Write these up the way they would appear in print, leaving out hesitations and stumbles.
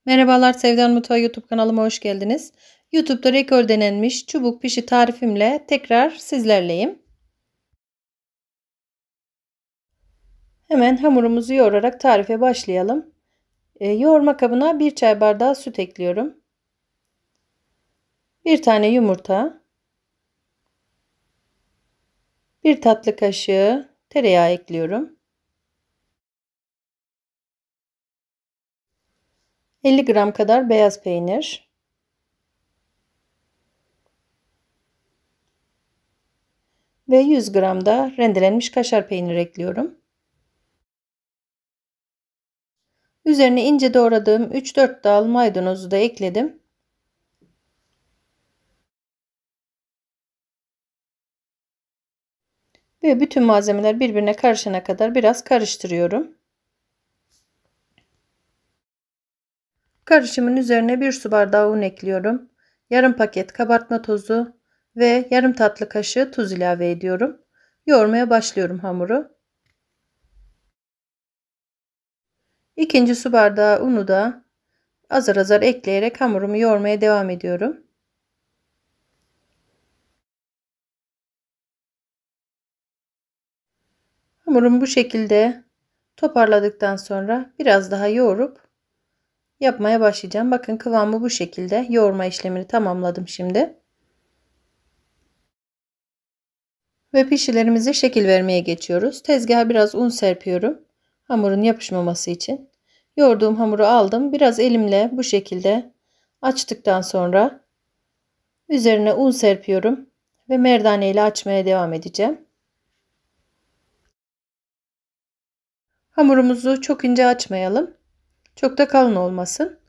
Merhabalar, Sevdan Mutfağı YouTube kanalıma hoş geldiniz. YouTube'da rekor denenmiş çubuk pişi tarifimle tekrar sizlerleyim. Hemen hamurumuzu yoğurarak tarife başlayalım. Yoğurma kabına 1 çay bardağı süt ekliyorum. 1 tane yumurta. 1 tatlı kaşığı tereyağı ekliyorum. 50 gram kadar beyaz peynir. Ve 100 gram da rendelenmiş kaşar peynir ekliyorum. Üzerine ince doğradığım 3-4 dal maydanozu da ekledim. Ve bütün malzemeler birbirine karışana kadar biraz karıştırıyorum. Karışımın üzerine 1 su bardağı un ekliyorum. Yarım paket kabartma tozu ve yarım tatlı kaşığı tuz ilave ediyorum. Yoğurmaya başlıyorum hamuru. İkinci su bardağı unu da azar azar ekleyerek hamurumu yoğurmaya devam ediyorum. Hamurumu bu şekilde toparladıktan sonra biraz daha yoğurup yapmaya başlayacağım. Bakın kıvamı bu şekilde. Yoğurma işlemini tamamladım şimdi. Ve pişilerimize şekil vermeye geçiyoruz. Tezgaha biraz un serpiyorum. Hamurun yapışmaması için. Yoğurduğum hamuru aldım. Biraz elimle bu şekilde açtıktan sonra üzerine un serpiyorum. Ve merdane ile açmaya devam edeceğim. Hamurumuzu çok ince açmayalım. Çok da kalın olmasın.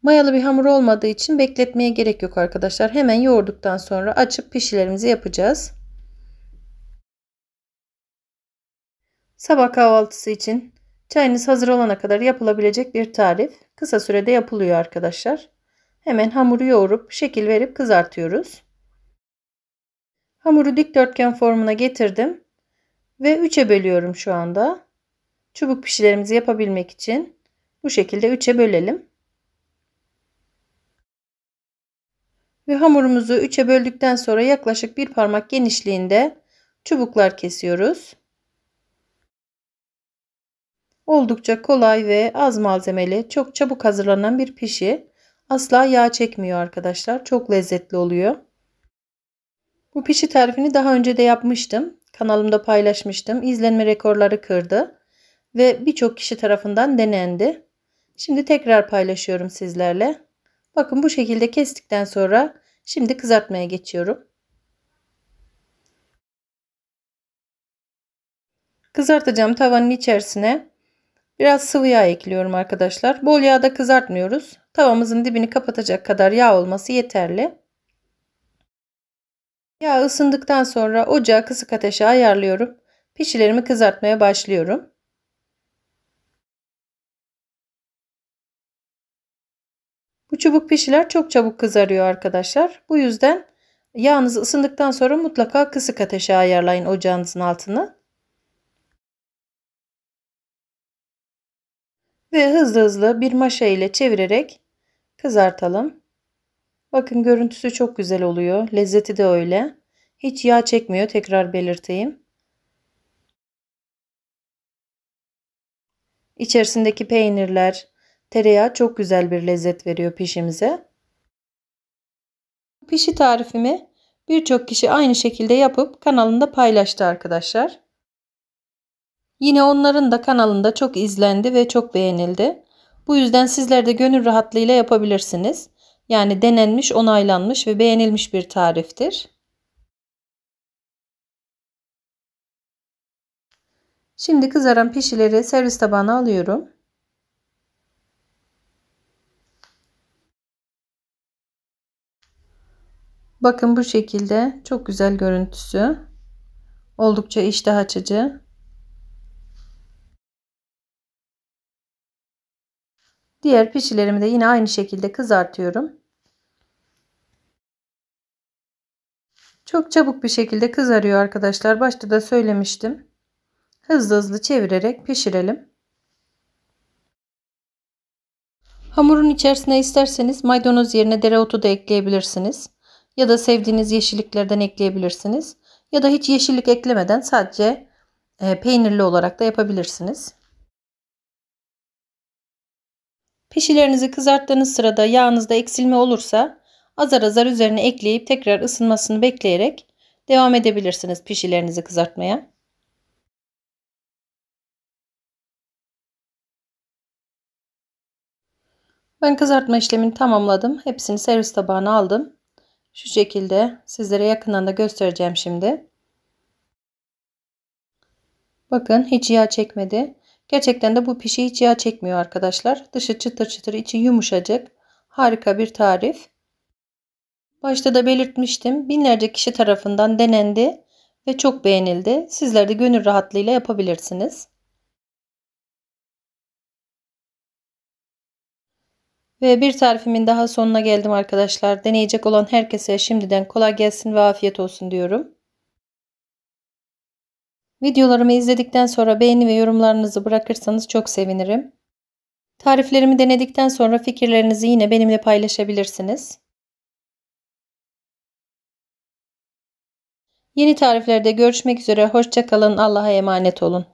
Mayalı bir hamur olmadığı için bekletmeye gerek yok arkadaşlar. Hemen yoğurduktan sonra açıp pişilerimizi yapacağız. Sabah kahvaltısı için çayınız hazır olana kadar yapılabilecek bir tarif. Kısa sürede yapılıyor arkadaşlar. Hemen hamuru yoğurup şekil verip kızartıyoruz. Hamuru dikdörtgen formuna getirdim ve 3'e bölüyorum şu anda. Çubuk pişilerimizi yapabilmek için bu şekilde 3'e bölelim. Ve hamurumuzu 3'e böldükten sonra yaklaşık bir parmak genişliğinde çubuklar kesiyoruz. Oldukça kolay ve az malzemeli, çok çabuk hazırlanan bir pişi. Asla yağ çekmiyor arkadaşlar. Çok lezzetli oluyor. Bu pişi tarifini daha önce de yapmıştım. Kanalımda paylaşmıştım. İzlenme rekorları kırdı. Ve birçok kişi tarafından denendi. Şimdi tekrar paylaşıyorum sizlerle. Bakın bu şekilde kestikten sonra şimdi kızartmaya geçiyorum. Kızartacağım tavanın içerisine biraz sıvı yağ ekliyorum arkadaşlar. Bol yağda kızartmıyoruz. Tavamızın dibini kapatacak kadar yağ olması yeterli. Yağ ısındıktan sonra ocağı kısık ateşe ayarlıyorum. Pişilerimi kızartmaya başlıyorum. Bu çubuk pişiler çok çabuk kızarıyor arkadaşlar. Bu yüzden yağınız ısındıktan sonra mutlaka kısık ateşe ayarlayın ocağınızın altını. Ve hızlı hızlı bir maşa ile çevirerek kızartalım. Bakın görüntüsü çok güzel oluyor. Lezzeti de öyle. Hiç yağ çekmiyor, tekrar belirteyim. İçerisindeki peynirler, tereyağı çok güzel bir lezzet veriyor pişimize. Pişi tarifimi birçok kişi aynı şekilde yapıp kanalında paylaştı arkadaşlar. Yine onların da kanalında çok izlendi ve çok beğenildi. Bu yüzden sizler de gönül rahatlığıyla yapabilirsiniz. Yani denenmiş, onaylanmış ve beğenilmiş bir tariftir. Şimdi kızaran pişileri servis tabağına alıyorum. Bakın bu şekilde çok güzel görüntüsü. Oldukça iştah açıcı. Diğer pişilerimi de yine aynı şekilde kızartıyorum. Çok çabuk bir şekilde kızarıyor arkadaşlar. Başta da söylemiştim. Hızlı hızlı çevirerek pişirelim. Hamurun içerisine isterseniz maydanoz yerine dereotu da ekleyebilirsiniz. Ya da sevdiğiniz yeşilliklerden ekleyebilirsiniz. Ya da hiç yeşillik eklemeden sadece peynirli olarak da yapabilirsiniz. Pişilerinizi kızarttığınız sırada yağınızda eksilme olursa azar azar üzerine ekleyip tekrar ısınmasını bekleyerek devam edebilirsiniz pişilerinizi kızartmaya. Ben kızartma işlemini tamamladım. Hepsini servis tabağına aldım. Şu şekilde sizlere yakından da göstereceğim şimdi. Bakın hiç yağ çekmedi. Gerçekten de bu pişi hiç yağ çekmiyor arkadaşlar. Dışı çıtır çıtır, içi yumuşacık. Harika bir tarif. Başta da belirtmiştim. Binlerce kişi tarafından denendi ve çok beğenildi. Sizler de gönül rahatlığıyla yapabilirsiniz. Ve bir tarifimin daha sonuna geldim arkadaşlar. Deneyecek olan herkese şimdiden kolay gelsin ve afiyet olsun diyorum. Videolarımı izledikten sonra beğeni ve yorumlarınızı bırakırsanız çok sevinirim. Tariflerimi denedikten sonra fikirlerinizi yine benimle paylaşabilirsiniz. Yeni tariflerde görüşmek üzere. Hoşça kalın. Allah'a emanet olun.